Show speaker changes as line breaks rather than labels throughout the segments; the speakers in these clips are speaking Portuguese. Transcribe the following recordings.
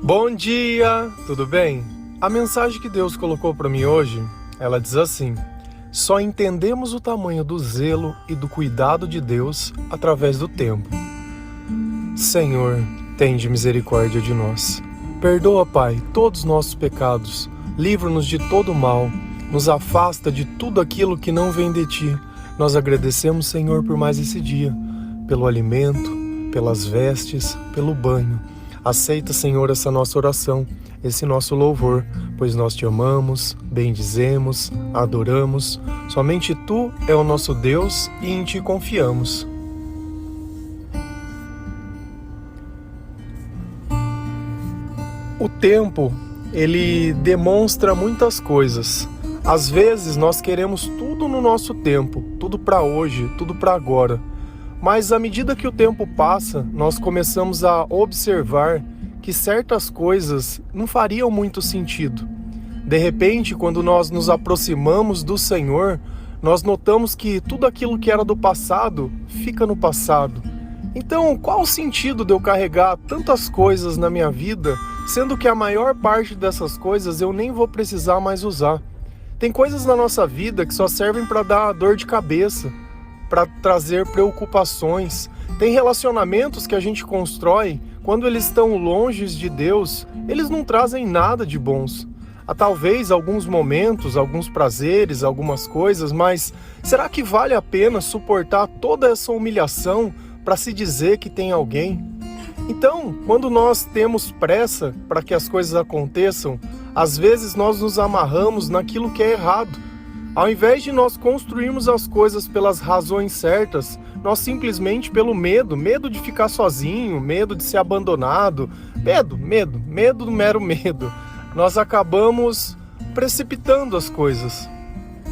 Bom dia, tudo bem? A mensagem que Deus colocou para mim hoje, ela diz assim: só entendemos o tamanho do zelo e do cuidado de Deus através do tempo. Senhor, tende misericórdia de nós. Perdoa, Pai, todos os nossos pecados. Livra-nos de todo mal. Nos afasta de tudo aquilo que não vem de Ti. Nós agradecemos, Senhor, por mais esse dia, pelo alimento, pelas vestes, pelo banho. Aceita, Senhor, essa nossa oração, esse nosso louvor, pois nós Te amamos, bendizemos, adoramos. Somente Tu é o nosso Deus e em Ti confiamos. O tempo, ele demonstra muitas coisas. Às vezes nós queremos tudo no nosso tempo, tudo para hoje, tudo para agora. Mas à medida que o tempo passa, nós começamos a observar que certas coisas não fariam muito sentido. De repente, quando nós nos aproximamos do Senhor, nós notamos que tudo aquilo que era do passado fica no passado. Então, qual o sentido de eu carregar tantas coisas na minha vida, sendo que a maior parte dessas coisas eu nem vou precisar mais usar? Tem coisas na nossa vida que só servem para dar dor de cabeça, para trazer preocupações. Tem relacionamentos que a gente constrói, quando eles estão longe de Deus, eles não trazem nada de bons. Há talvez alguns momentos, alguns prazeres, algumas coisas, mas será que vale a pena suportar toda essa humilhação para se dizer que tem alguém? Então, quando nós temos pressa para que as coisas aconteçam, às vezes nós nos amarramos naquilo que é errado. Ao invés de nós construirmos as coisas pelas razões certas, nós simplesmente pelo medo de ficar sozinho, medo de ser abandonado, medo do mero medo, nós acabamos precipitando as coisas.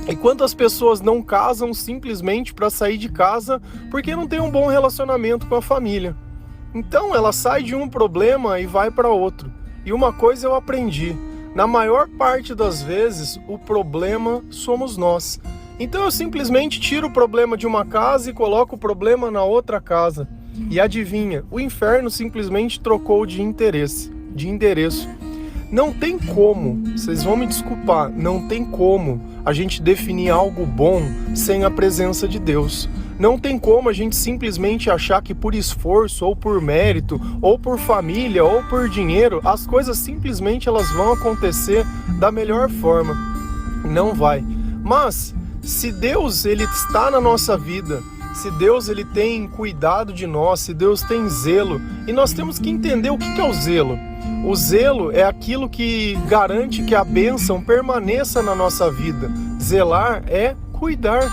E quantas pessoas não casam simplesmente para sair de casa porque não tem um bom relacionamento com a família? Então ela sai de um problema e vai para outro. E uma coisa eu aprendi: na maior parte das vezes, o problema somos nós. Então eu simplesmente tiro o problema de uma casa e coloco o problema na outra casa. E adivinha, o inferno simplesmente trocou de endereço. Não tem como, vocês vão me desculpar, não tem como a gente definir algo bom sem a presença de Deus. Não tem como a gente simplesmente achar que por esforço, ou por mérito, ou por família, ou por dinheiro, as coisas simplesmente elas vão acontecer da melhor forma. Não vai. Mas, se Deus ele está na nossa vida, se Deus ele tem cuidado de nós, se Deus tem zelo, e nós temos que entender o que é o zelo. O zelo é aquilo que garante que a bênção permaneça na nossa vida. Zelar é cuidar.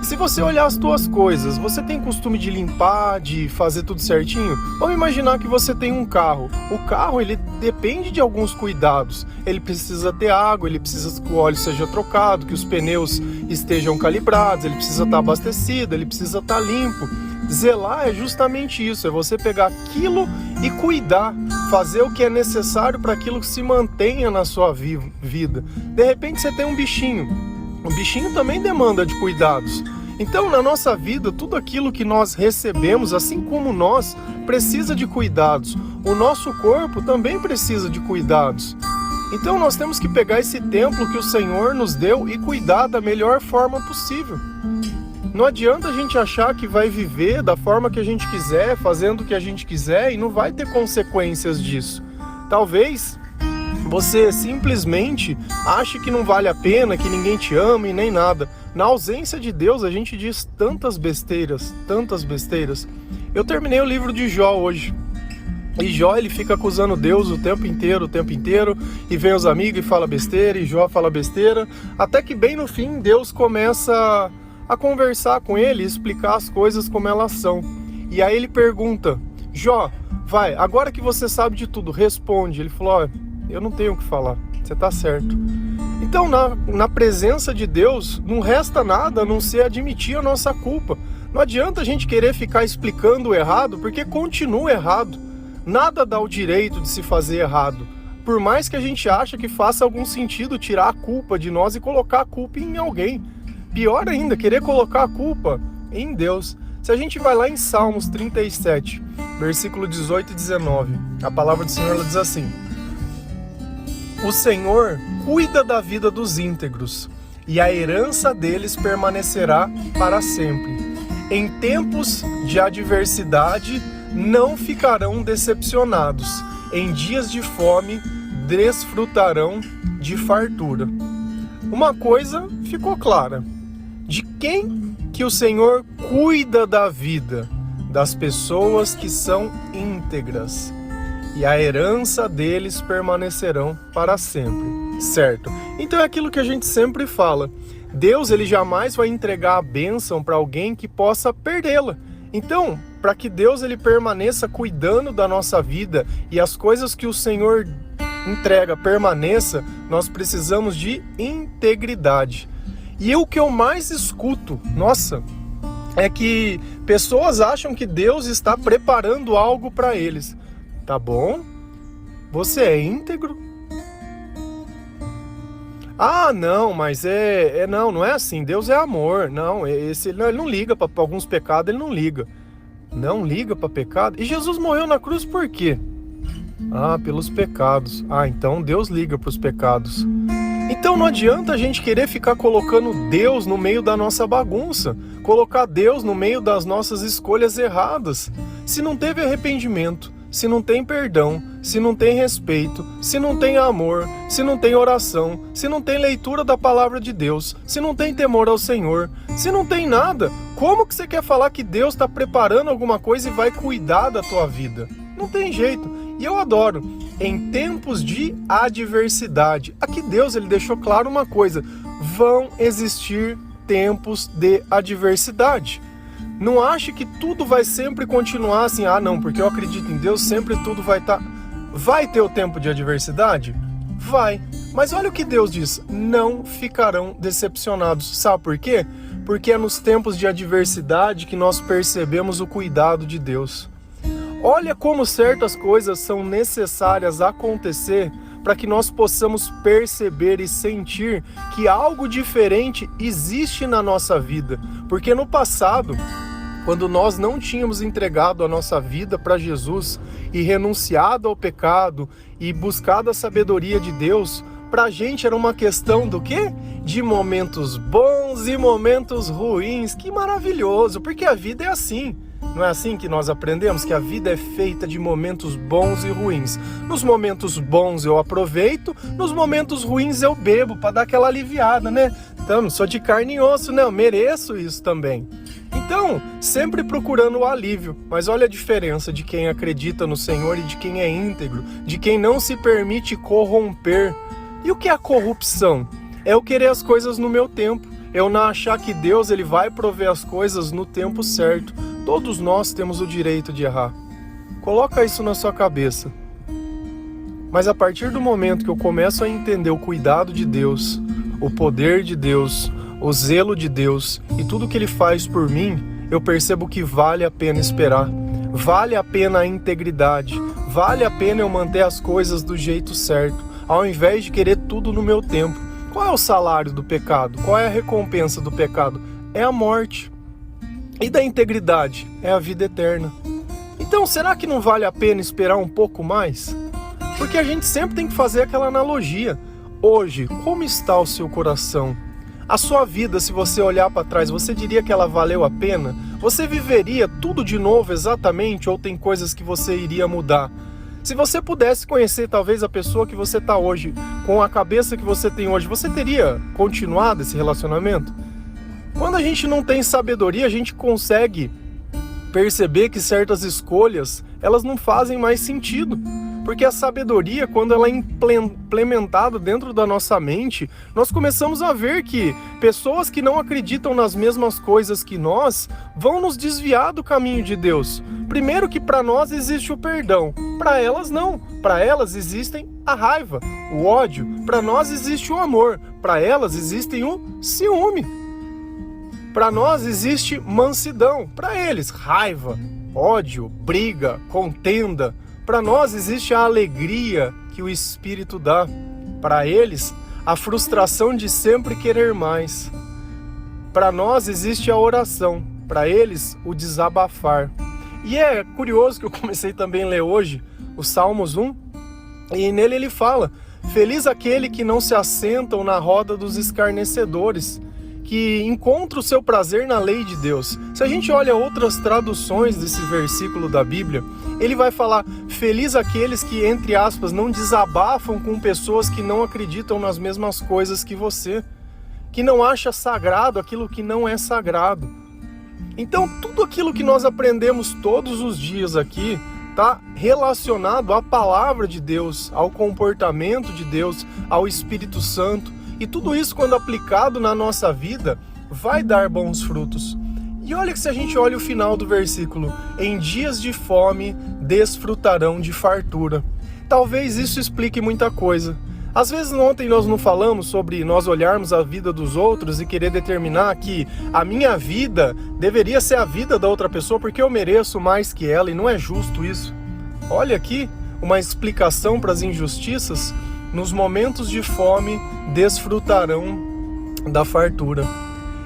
Se você olhar as tuas coisas, você tem costume de limpar, de fazer tudo certinho? Vamos imaginar que você tem um carro. O carro, ele depende de alguns cuidados. Ele precisa ter água, ele precisa que o óleo seja trocado, que os pneus estejam calibrados, ele precisa estar abastecido, ele precisa estar limpo. Zelar é justamente isso, é você pegar aquilo e cuidar, fazer o que é necessário para aquilo que se mantenha na sua vida. De repente você tem um bichinho. O bichinho também demanda de cuidados. Então, na nossa vida, tudo aquilo que nós recebemos, assim como nós, precisa de cuidados. O nosso corpo também precisa de cuidados. Então, nós temos que pegar esse templo que o Senhor nos deu e cuidar da melhor forma possível. Não adianta a gente achar que vai viver da forma que a gente quiser, fazendo o que a gente quiser, e não vai ter consequências disso. Talvez você simplesmente ache que não vale a pena, que ninguém te ama e nem nada. Na ausência de Deus, a gente diz tantas besteiras. Eu terminei o livro de Jó hoje. E Jó, ele fica acusando Deus o tempo inteiro, e vem os amigos e fala besteira, e Jó fala besteira, até que bem no fim, Deus começa a conversar com ele, explicar as coisas como elas são. E aí ele pergunta: Jó, vai, agora que você sabe de tudo, responde. Ele falou: ó, eu não tenho o que falar, você tá certo. Então, na presença de Deus, não resta nada a não ser admitir a nossa culpa. Não adianta a gente querer ficar explicando o errado, porque continua errado. Nada dá o direito de se fazer errado. Por mais que a gente ache que faça algum sentido tirar a culpa de nós e colocar a culpa em alguém. Pior ainda, querer colocar a culpa em Deus. Se a gente vai lá em Salmos 37, versículo 18 e 19, a palavra do Senhor ela diz assim: o Senhor cuida da vida dos íntegros, e a herança deles permanecerá para sempre. Em tempos de adversidade, não ficarão decepcionados. Em dias de fome, desfrutarão de fartura. Uma coisa ficou clara: de quem que o Senhor cuida da vida? Das pessoas que são íntegras. E a herança deles permanecerão para sempre, certo? Então é aquilo que a gente sempre fala. Deus, ele jamais vai entregar a bênção para alguém que possa perdê-la. Então, para que Deus ele permaneça cuidando da nossa vida e as coisas que o Senhor entrega permaneça, nós precisamos de integridade. E o que eu mais escuto, é que pessoas acham que Deus está preparando algo para eles. Tá bom? Você é íntegro? Ah, não, mas não é assim. Deus é amor. Não, ele não liga para alguns pecados, ele não liga. Não liga para pecado? E Jesus morreu na cruz por quê? Ah, pelos pecados. Ah, então Deus liga para os pecados. Então não adianta a gente querer ficar colocando Deus no meio da nossa bagunça, colocar Deus no meio das nossas escolhas erradas. Se não teve arrependimento, se não tem perdão, se não tem respeito, se não tem amor, se não tem oração, se não tem leitura da palavra de Deus, se não tem temor ao Senhor, se não tem nada, como que você quer falar que Deus está preparando alguma coisa e vai cuidar da tua vida? Não tem jeito. E eu adoro. Em tempos de adversidade. Aqui Deus ele deixou claro uma coisa: vão existir tempos de adversidade. Não ache que tudo vai sempre continuar assim, não, porque eu acredito em Deus, sempre tudo vai estar... Vai ter o tempo de adversidade? Vai. Mas olha o que Deus diz: não ficarão decepcionados. Sabe por quê? Porque é nos tempos de adversidade que nós percebemos o cuidado de Deus. Olha como certas coisas são necessárias acontecer para que nós possamos perceber e sentir que algo diferente existe na nossa vida. Porque no passado, quando nós não tínhamos entregado a nossa vida para Jesus e renunciado ao pecado e buscado a sabedoria de Deus, para a gente era uma questão do quê? De momentos bons e momentos ruins. Que maravilhoso, porque a vida é assim. Não é assim que nós aprendemos? Que a vida é feita de momentos bons e ruins. Nos momentos bons eu aproveito, nos momentos ruins eu bebo para dar aquela aliviada, né? Então, sou de carne e osso, né? Eu mereço isso também. Então, sempre procurando o alívio. Mas olha a diferença de quem acredita no Senhor e de quem é íntegro, de quem não se permite corromper. E o que é a corrupção? É eu querer as coisas no meu tempo. Eu não achar que Deus ele vai prover as coisas no tempo certo. Todos nós temos o direito de errar. Coloca isso na sua cabeça. Mas a partir do momento que eu começo a entender o cuidado de Deus, o poder de Deus, o zelo de Deus e tudo que Ele faz por mim, eu percebo que vale a pena esperar. Vale a pena a integridade. Vale a pena eu manter as coisas do jeito certo, ao invés de querer tudo no meu tempo. Qual é o salário do pecado? Qual é a recompensa do pecado? É a morte. E da integridade? É a vida eterna. Então, será que não vale a pena esperar um pouco mais? Porque a gente sempre tem que fazer aquela analogia. Hoje, como está o seu coração? A sua vida, se você olhar para trás, você diria que ela valeu a pena? Você viveria tudo de novo exatamente ou tem coisas que você iria mudar? Se você pudesse conhecer talvez a pessoa que você está hoje, com a cabeça que você tem hoje, você teria continuado esse relacionamento? Quando a gente não tem sabedoria, a gente consegue perceber que certas escolhas, elas não fazem mais sentido. Porque a sabedoria, quando ela é implementada dentro da nossa mente, nós começamos a ver que pessoas que não acreditam nas mesmas coisas que nós vão nos desviar do caminho de Deus. Primeiro que para nós existe o perdão, para elas não. Para elas existem a raiva, o ódio. Para nós existe o amor, para elas existem o ciúme. Para nós existe mansidão, para eles raiva, ódio, briga, contenda. Para nós existe a alegria que o Espírito dá. Para eles, a frustração de sempre querer mais. Para nós existe a oração. para eles o desabafar. E é curioso que eu comecei também a ler hoje o Salmos 1, e nele ele fala: feliz aquele que não se assentam na roda dos escarnecedores, que encontra o seu prazer na lei de Deus. Se a gente olha outras traduções desse versículo da Bíblia, ele vai falar: feliz aqueles que, entre aspas, não desabafam com pessoas que não acreditam nas mesmas coisas que você, que não acha sagrado aquilo que não é sagrado. Então, tudo aquilo que nós aprendemos todos os dias aqui está relacionado à palavra de Deus, ao comportamento de Deus, ao Espírito Santo. E tudo isso, quando aplicado na nossa vida, vai dar bons frutos. E olha que se a gente olha o final do versículo: em dias de fome desfrutarão de fartura. Talvez isso explique muita coisa. Às vezes ontem nós não falamos sobre nós olharmos a vida dos outros e querer determinar que a minha vida deveria ser a vida da outra pessoa porque eu mereço mais que ela, e não é justo isso. Olha aqui uma explicação para as injustiças: nos momentos de fome desfrutarão da fartura.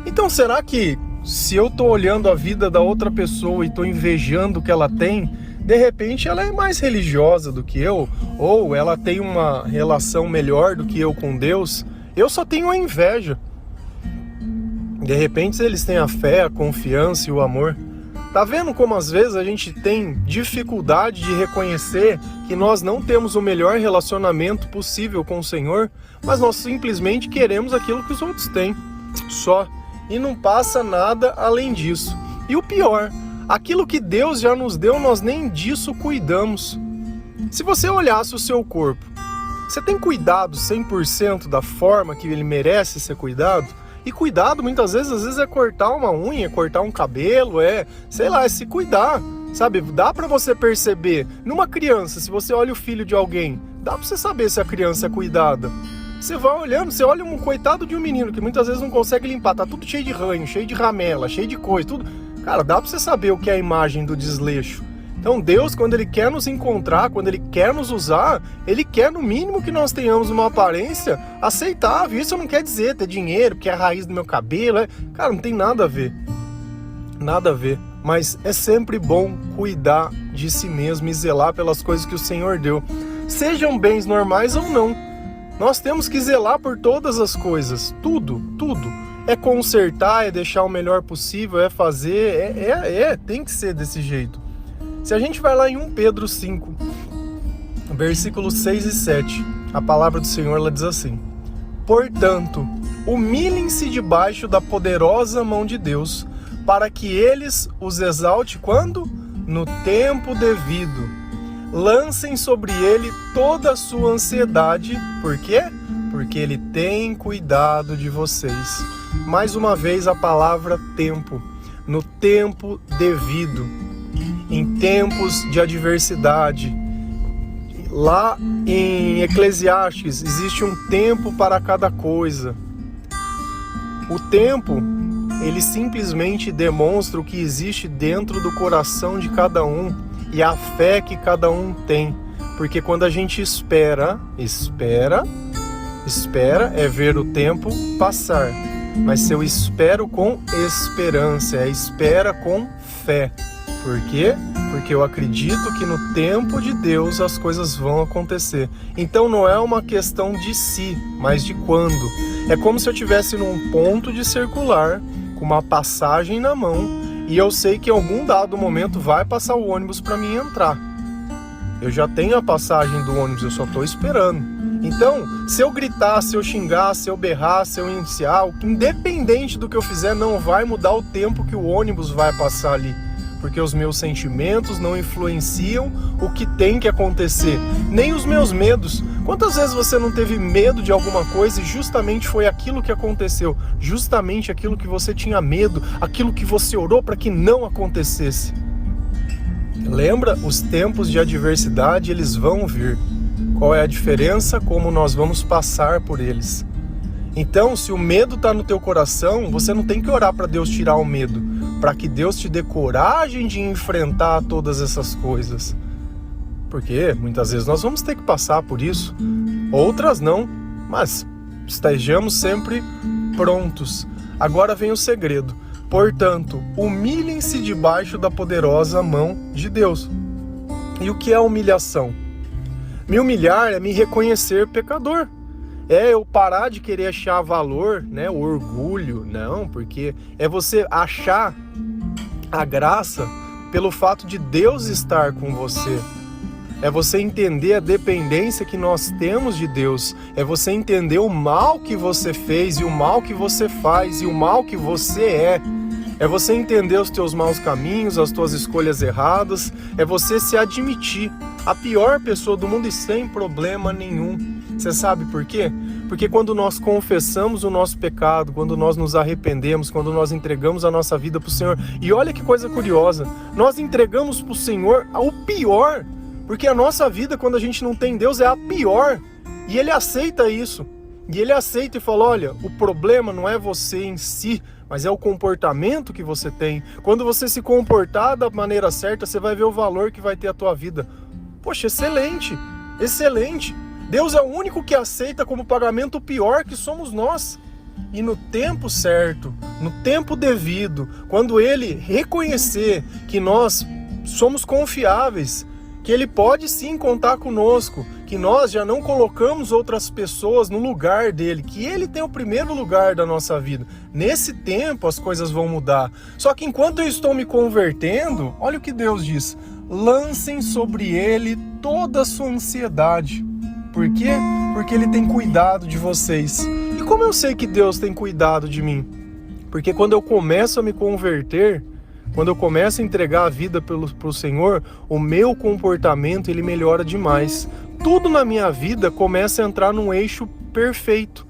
Então, será que se eu estou olhando a vida da outra pessoa e estou invejando o que ela tem, de repente ela é mais religiosa do que eu, ou ela tem uma relação melhor do que eu com Deus, eu só tenho a inveja? De repente eles têm a fé, a confiança e o amor. Tá vendo como às vezes a gente tem dificuldade de reconhecer que nós não temos o melhor relacionamento possível com o Senhor, mas nós simplesmente queremos aquilo que os outros têm, só. E não passa nada além disso. E o pior, aquilo que Deus já nos deu, nós nem disso cuidamos. Se você olhasse o seu corpo, você tem cuidado 100% da forma que ele merece ser cuidado? E cuidado, muitas vezes, às vezes é cortar uma unha, cortar um cabelo, é se cuidar, sabe? Dá pra você perceber, numa criança, se você olha o filho de alguém, dá pra você saber se a criança é cuidada. Você vai olhando, você olha um coitado de um menino que muitas vezes não consegue limpar, tá tudo cheio de ranho, cheio de ramela, cheio de coisa, tudo. Cara, dá pra você saber o que é a imagem do desleixo. Então Deus, quando Ele quer nos encontrar, quando Ele quer nos usar, Ele quer no mínimo que nós tenhamos uma aparência aceitável. Isso não quer dizer ter dinheiro, porque é a raiz do meu cabelo. Cara, não tem nada a ver. Nada a ver. Mas é sempre bom cuidar de si mesmo e zelar pelas coisas que o Senhor deu. Sejam bens normais ou não. Nós temos que zelar por todas as coisas. Tudo. É consertar, é deixar o melhor possível, é fazer, tem que ser desse jeito. Se a gente vai lá em 1 Pedro 5, versículos 6 e 7, a palavra do Senhor ela diz assim: portanto, humilhem-se debaixo da poderosa mão de Deus, para que eles os exalte quando? No tempo devido. Lancem sobre ele toda a sua ansiedade. Por quê? Porque ele tem cuidado de vocês. Mais uma vez a palavra tempo. No tempo devido. Em tempos de adversidade. Lá em Eclesiastes existe um tempo para cada coisa. O tempo, ele simplesmente demonstra o que existe dentro do coração de cada um e a fé que cada um tem. Porque quando a gente espera é ver o tempo passar. Mas se eu espero com esperança, é espera com fé. Por quê? Porque eu acredito que no tempo de Deus as coisas vão acontecer. Então não é uma questão de si, mas de quando. É como se eu estivesse num ponto de circular, com uma passagem na mão, e eu sei que em algum dado momento vai passar o ônibus para mim entrar. Eu já tenho a passagem do ônibus, eu só estou esperando. Então, se eu gritar, se eu xingar, se eu berrar, se eu iniciar, independente do que eu fizer, não vai mudar o tempo que o ônibus vai passar ali. Porque os meus sentimentos não influenciam o que tem que acontecer, nem os meus medos. Quantas vezes você não teve medo de alguma coisa e justamente foi aquilo que aconteceu, justamente aquilo que você tinha medo, aquilo que você orou para que não acontecesse? Lembra? Os tempos de adversidade, eles vão vir. Qual é a diferença? Como nós vamos passar por eles. Então, se o medo está no teu coração, você não tem que orar para Deus tirar o medo, para que Deus te dê coragem de enfrentar todas essas coisas. Porque muitas vezes nós vamos ter que passar por isso, outras não, mas estejamos sempre prontos. Agora vem o segredo. Portanto, humilhem-se debaixo da poderosa mão de Deus. E o que é humilhação? Me humilhar é me reconhecer pecador. É eu parar de querer achar valor, né? O orgulho, não, porque é você achar a graça pelo fato de Deus estar com você. É você entender a dependência que nós temos de Deus. É você entender o mal que você fez e o mal que você faz e o mal que você é. É você entender os teus maus caminhos, as tuas escolhas erradas. É você se admitir a pior pessoa do mundo e sem problema nenhum. Você sabe por quê? Porque quando nós confessamos o nosso pecado, quando nós nos arrependemos, quando nós entregamos a nossa vida para o Senhor, e olha que coisa curiosa, nós entregamos para o Senhor o pior, porque a nossa vida, quando a gente não tem Deus, é a pior, e Ele aceita isso, e Ele aceita e fala, olha, o problema não é você em si, mas é o comportamento que você tem. Quando você se comportar da maneira certa, você vai ver o valor que vai ter a tua vida. Poxa, excelente, excelente. Deus é o único que aceita como pagamento o pior, que somos nós. E no tempo certo, no tempo devido, quando Ele reconhecer que nós somos confiáveis, que Ele pode sim contar conosco, que nós já não colocamos outras pessoas no lugar dele, que Ele tem o primeiro lugar da nossa vida. Nesse tempo as coisas vão mudar. Só que enquanto eu estou me convertendo, olha o que Deus diz, lancem sobre Ele toda a sua ansiedade. Por quê? Porque Ele tem cuidado de vocês. E como eu sei que Deus tem cuidado de mim? Porque quando eu começo a me converter, quando eu começo a entregar a vida para o Senhor, o meu comportamento ele melhora demais. Tudo na minha vida começa a entrar num eixo perfeito.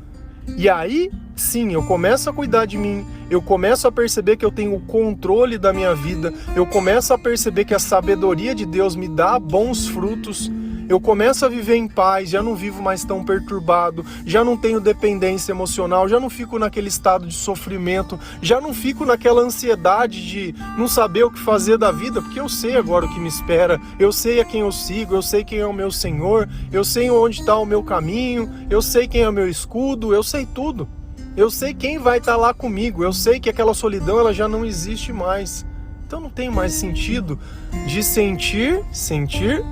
E aí, sim, eu começo a cuidar de mim, eu começo a perceber que eu tenho o controle da minha vida, eu começo a perceber que a sabedoria de Deus me dá bons frutos, eu começo a viver em paz, já não vivo mais tão perturbado, já não tenho dependência emocional, já não fico naquele estado de sofrimento, já não fico naquela ansiedade de não saber o que fazer da vida, porque eu sei agora o que me espera, eu sei a quem eu sigo, eu sei quem é o meu Senhor, eu sei onde está o meu caminho, eu sei quem é o meu escudo, eu sei tudo. Eu sei quem vai estar lá comigo, eu sei que aquela solidão ela já não existe mais. Então não tem mais sentido de sentir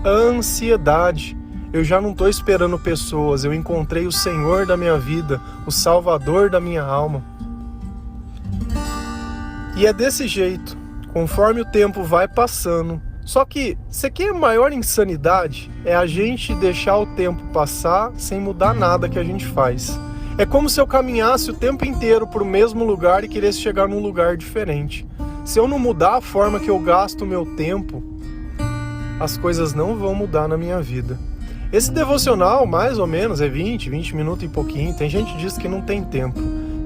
a ansiedade. Eu já não estou esperando pessoas, eu encontrei o Senhor da minha vida, o Salvador da minha alma. E é desse jeito, conforme o tempo vai passando. Só que, isso aqui é a maior insanidade, é a gente deixar o tempo passar sem mudar nada que a gente faz. É como se eu caminhasse o tempo inteiro para o mesmo lugar e quisesse chegar num lugar diferente. Se eu não mudar a forma que eu gasto o meu tempo, as coisas não vão mudar na minha vida. Esse devocional, mais ou menos, é 20 minutos e pouquinho. Tem gente que diz que não tem tempo.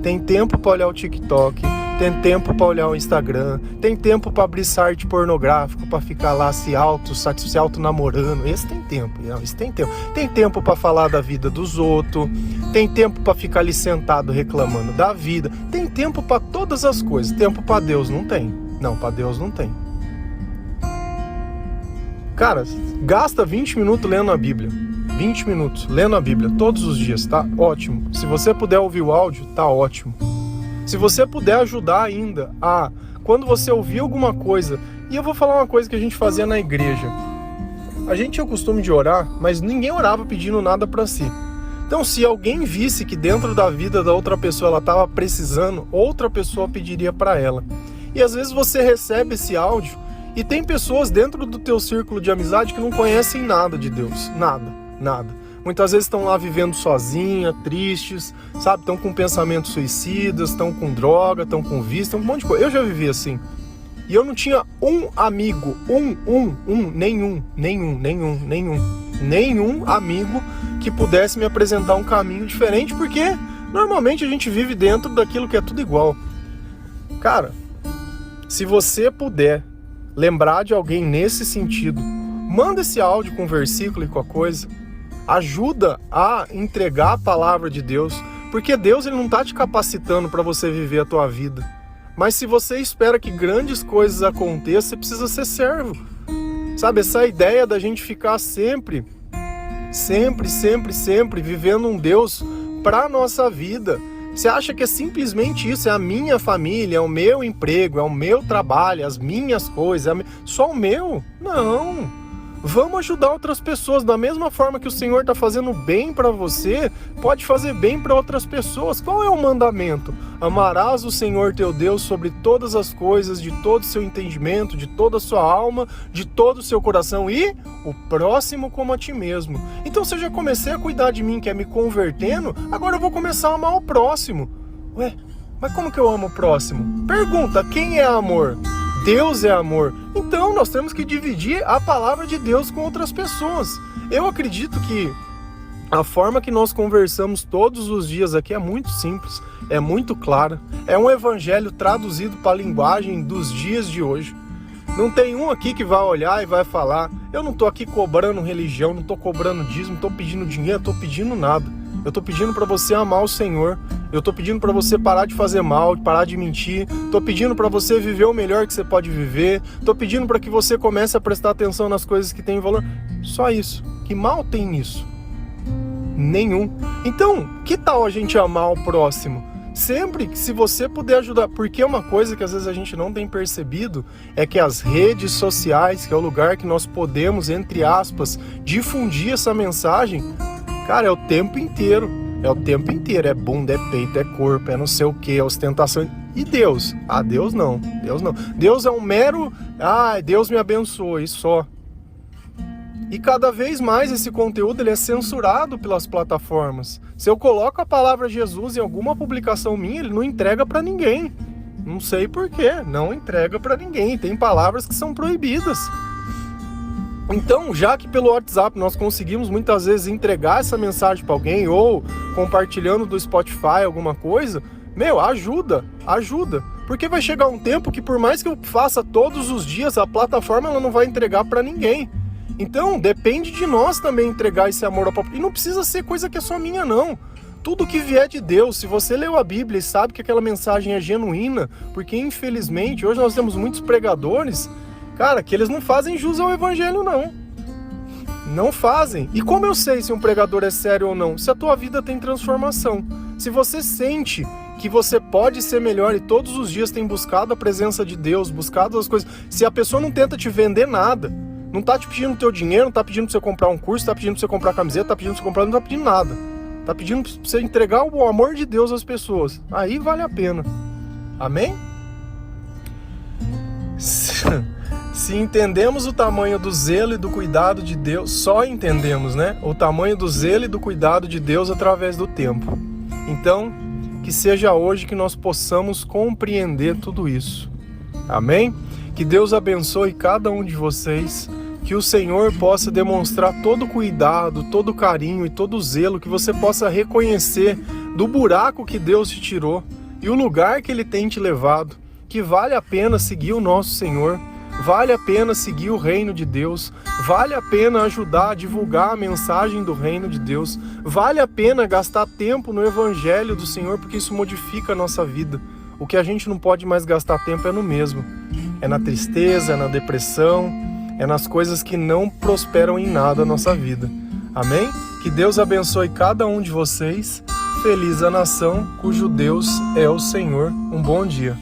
Tem tempo para olhar o TikTok, tem tempo para olhar o Instagram, tem tempo para abrir site pornográfico, para ficar lá se auto namorando. Esse tem tempo, não, esse tem tempo. Tem tempo para falar da vida dos outros, tem tempo para ficar ali sentado reclamando da vida, tem tempo para todas as coisas. Tempo para Deus não tem. Não, para Deus não tem. Cara, gasta 20 minutos lendo a Bíblia. 20 minutos lendo a Bíblia todos os dias, tá? Ótimo. Se você puder ouvir o áudio, tá ótimo. Se você puder ajudar ainda a, quando você ouvir alguma coisa, e eu vou falar uma coisa que a gente fazia na igreja. A gente tinha o costume de orar, mas ninguém orava pedindo nada pra si. Então, se alguém visse que dentro da vida da outra pessoa ela estava precisando, outra pessoa pediria pra ela. E às vezes você recebe esse áudio e tem pessoas dentro do teu círculo de amizade que não conhecem nada de Deus. Nada. Muitas vezes estão lá vivendo sozinha, tristes, sabe? Estão com pensamentos suicidas, estão com droga, estão com vício, estão com um monte de coisa. Eu já vivi assim. E eu não tinha um amigo, nenhum amigo que pudesse me apresentar um caminho diferente, porque normalmente a gente vive dentro daquilo que é tudo igual. Cara, se você puder lembrar de alguém nesse sentido, manda esse áudio com versículo e com a coisa. Ajuda a entregar a palavra de Deus, porque Deus ele não está te capacitando para você viver a tua vida. Mas se você espera que grandes coisas aconteçam, você precisa ser servo. Sabe, essa ideia da gente ficar sempre vivendo um Deus para a nossa vida. Você acha que é simplesmente isso? É a minha família, é o meu emprego, é o meu trabalho, as minhas coisas, só o meu? Não. Vamos ajudar outras pessoas. Da mesma forma que o Senhor está fazendo bem para você, pode fazer bem para outras pessoas. Qual é o mandamento? Amarás o Senhor teu Deus sobre todas as coisas, de todo o seu entendimento, de toda a sua alma, de todo o seu coração e o próximo como a ti mesmo. Então, se eu já comecei a cuidar de mim, que é me convertendo, agora eu vou começar a amar o próximo. Ué, mas como que eu amo o próximo? Pergunta, quem é amor? Deus é amor. Então nós temos que dividir a palavra de Deus com outras pessoas. Eu acredito que a forma que nós conversamos todos os dias aqui é muito simples, é muito clara. É um evangelho traduzido para a linguagem dos dias de hoje. Não tem um aqui que vai olhar e vai falar: eu não estou aqui cobrando religião, não estou cobrando dízimo, não estou pedindo dinheiro, não estou pedindo nada. Eu estou pedindo para você amar o Senhor. Eu estou pedindo para você parar de fazer mal, parar de mentir. Estou pedindo para você viver o melhor que você pode viver. Estou pedindo para que você comece a prestar atenção nas coisas que têm valor. Só isso. Que mal tem nisso? Nenhum. Então, que tal a gente amar o próximo? Sempre que, se você puder ajudar, porque uma coisa que às vezes a gente não tem percebido é que as redes sociais, que é o lugar que nós podemos, entre aspas, difundir essa mensagem, cara, é o tempo inteiro. É o tempo inteiro. É bunda, é peito, é corpo, é não sei o que, é ostentação. E Deus? Ah, Deus não. Deus não. Deus é um mero... Ah, Deus me abençoe, só. E cada vez mais esse conteúdo ele é censurado pelas plataformas. Se eu coloco a palavra Jesus em alguma publicação minha, ele não entrega para ninguém. Não sei por quê. Não entrega para ninguém. Tem palavras que são proibidas. Então, já que pelo WhatsApp nós conseguimos muitas vezes entregar essa mensagem para alguém ou compartilhando do Spotify alguma coisa, ajuda. Porque vai chegar um tempo que por mais que eu faça todos os dias, a plataforma ela não vai entregar para ninguém. Então, depende de nós também entregar esse amor ao próprio. E não precisa ser coisa que é só minha, não. Tudo que vier de Deus, se você leu a Bíblia e sabe que aquela mensagem é genuína, porque infelizmente hoje nós temos muitos pregadores, cara, que eles não fazem jus ao evangelho, não. Não fazem. E como eu sei se um pregador é sério ou não? Se a tua vida tem transformação. Se você sente que você pode ser melhor e todos os dias tem buscado a presença de Deus, buscado as coisas. Se a pessoa não tenta te vender nada, não tá te pedindo teu dinheiro, não tá pedindo pra você comprar um curso, tá pedindo pra você comprar camiseta, tá pedindo pra você comprar, não tá pedindo nada. Tá pedindo pra você entregar o amor de Deus às pessoas. Aí vale a pena. Amém? Se entendemos o tamanho do zelo e do cuidado de Deus, só entendemos, né? O tamanho do zelo e do cuidado de Deus através do tempo. Então, que seja hoje que nós possamos compreender tudo isso. Amém? Que Deus abençoe cada um de vocês. Que o Senhor possa demonstrar todo o cuidado, todo o carinho e todo o zelo, que você possa reconhecer do buraco que Deus te tirou e o lugar que Ele tem te levado, que vale a pena seguir o nosso Senhor, vale a pena seguir o reino de Deus, vale a pena ajudar a divulgar a mensagem do reino de Deus, vale a pena gastar tempo no Evangelho do Senhor, porque isso modifica a nossa vida. O que a gente não pode mais gastar tempo é no mesmo, é na tristeza, é na depressão, é nas coisas que não prosperam em nada a nossa vida. Amém? Que Deus abençoe cada um de vocês. Feliz a nação cujo Deus é o Senhor. Um bom dia.